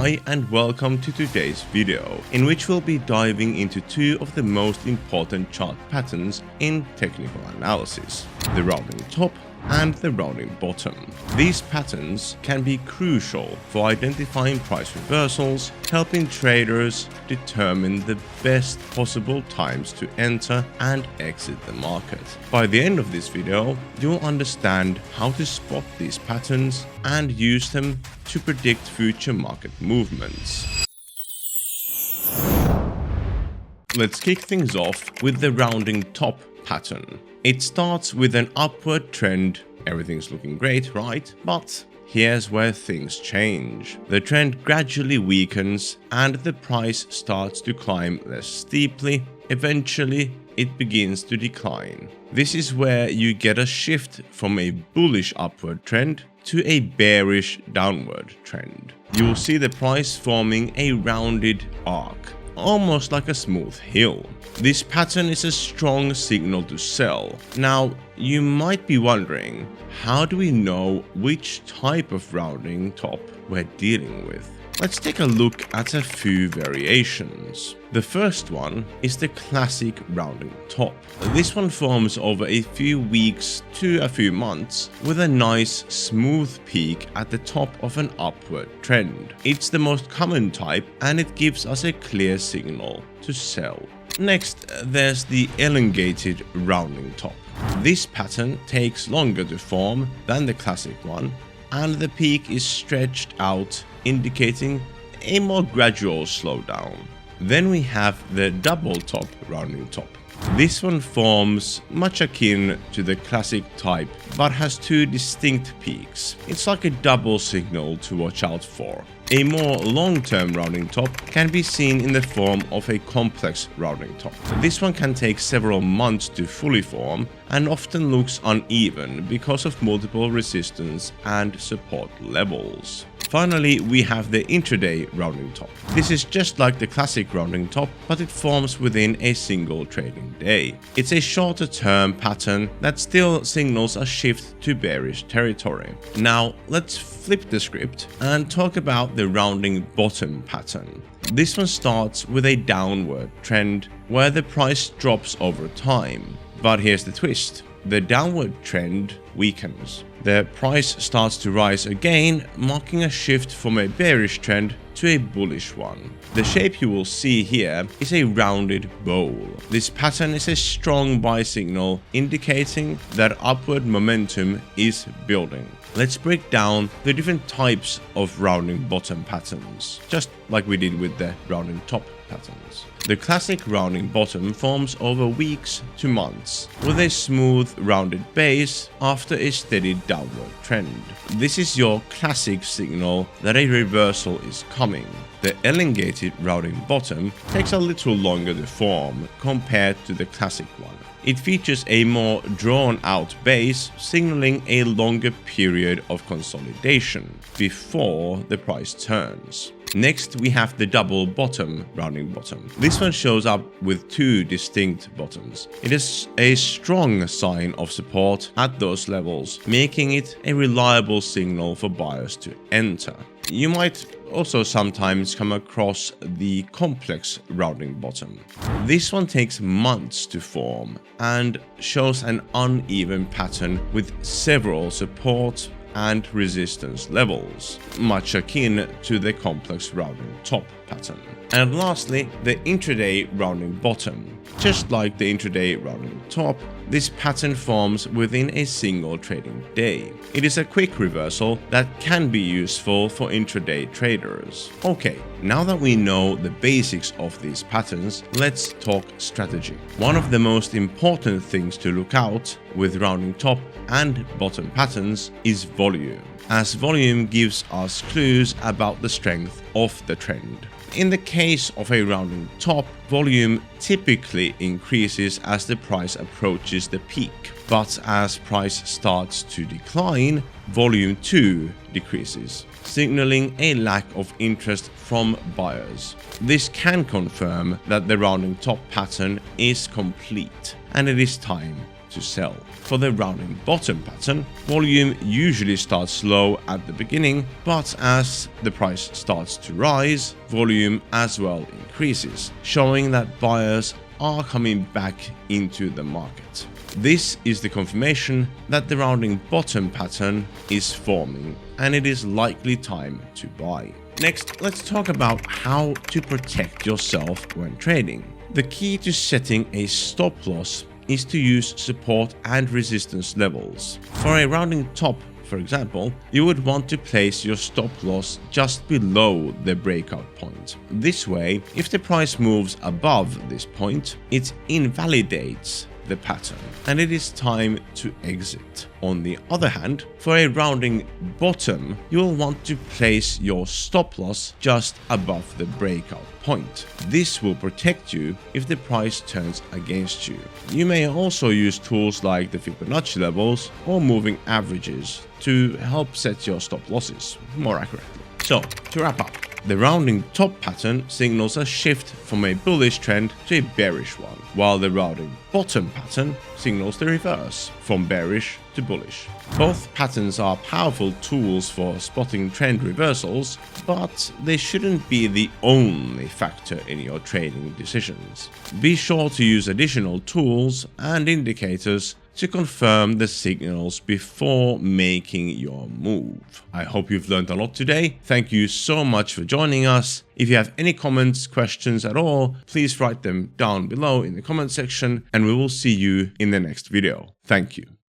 Hi and welcome to today's video, in which we'll be diving into two of the most important chart patterns in technical analysis, the rounding top and the rounding bottom. These patterns can be crucial for identifying price reversals, helping traders determine the best possible times to enter and exit the market. By the end of this video, you'll understand how to spot these patterns and use them to predict future market movements. Let's kick things off with the rounding top pattern. It starts with an upward trend. Everything's looking great, right? But here's where things change. The trend gradually weakens and the price starts to climb less steeply. Eventually, it begins to decline. This is where you get a shift from a bullish upward trend to a bearish downward trend. You'll see the price forming a rounded arc, almost like a smooth hill. This pattern is a strong signal to sell. Now, you might be wondering, how do we know which type of rounding top we're dealing with? Let's take a look at a few variations. The first one is the classic rounding top. This one forms over a few weeks to a few months with a nice smooth peak at the top of an upward trend. It's the most common type and it gives us a clear signal to sell. Next, there's the elongated rounding top. This pattern takes longer to form than the classic one, and the peak is stretched out, indicating a more gradual slowdown. Then we have the double top rounding top. This one forms much akin to the classic type, but has two distinct peaks. It's like a double signal to watch out for. A more long-term rounding top can be seen in the form of a complex rounding top. This one can take several months to fully form and often looks uneven because of multiple resistance and support levels. Finally, we have the intraday rounding top. This is just like the classic rounding top, but it forms within a single trading day. It's a shorter term pattern that still signals a shift to bearish territory. Now, let's flip the script and talk about the rounding bottom pattern. This one starts with a downward trend where the price drops over time. But here's the twist. The downward trend weakens. The price starts to rise again, marking a shift from a bearish trend to a bullish one. The shape you will see here is a rounded bowl. This pattern is a strong buy signal, indicating that upward momentum is building. Let's break down the different types of rounding bottom patterns, just like we did with the rounding top patterns. The classic rounding bottom forms over weeks to months, with a smooth rounded base after a steady downward trend. This is your classic signal that a reversal is coming. The elongated rounding bottom takes a little longer to form compared to the classic one. It features a more drawn-out base, signaling a longer period of consolidation before the price turns. Next, we have the double bottom rounding bottom. This one shows up with two distinct bottoms. It is a strong sign of support at those levels, making it a reliable signal for buyers to enter. You might also sometimes come across the complex rounding bottom. This one takes months to form and shows an uneven pattern with several support and resistance levels, much akin to the complex rounding top pattern. And lastly, the intraday rounding bottom. Just like the intraday rounding top, this pattern forms within a single trading day. It is a quick reversal that can be useful for intraday traders. Okay, now that we know the basics of these patterns, let's talk strategy. One of the most important things to look out with rounding top and bottom patterns is volume, as volume gives us clues about the strength of the trend. In the case of a rounding top, volume typically increases as the price approaches the peak, but as price starts to decline, volume too decreases, signaling a lack of interest from buyers. This can confirm that the rounding top pattern is complete, and it is time to sell. For the rounding bottom pattern, volume usually starts slow at the beginning, but as the price starts to rise, volume as well increases, showing that buyers are coming back into the market. This is the confirmation that the rounding bottom pattern is forming and it is likely time to buy. Next, let's talk about how to protect yourself when trading. The key to setting a stop loss is to use support and resistance levels. For a rounding top, for example, you would want to place your stop loss just below the breakout point. This way, if the price moves above this point, it invalidates the pattern and it is time to exit. On the other hand, for a rounding bottom, you will want to place your stop loss just above the breakout point. This will protect you if the price turns against you. You may also use tools like the Fibonacci levels or moving averages to help set your stop losses more accurately. So, to wrap up, the rounding top pattern signals a shift from a bullish trend to a bearish one, while the rounding bottom pattern signals the reverse, from bearish to bullish. Both patterns are powerful tools for spotting trend reversals, but they shouldn't be the only factor in your trading decisions. Be sure to use additional tools and indicators to confirm the signals before making your move. I hope you've learned a lot today. Thank you so much for joining us. If you have any comments, questions at all, please write them down below in the comment section and we will see you in the next video. Thank you.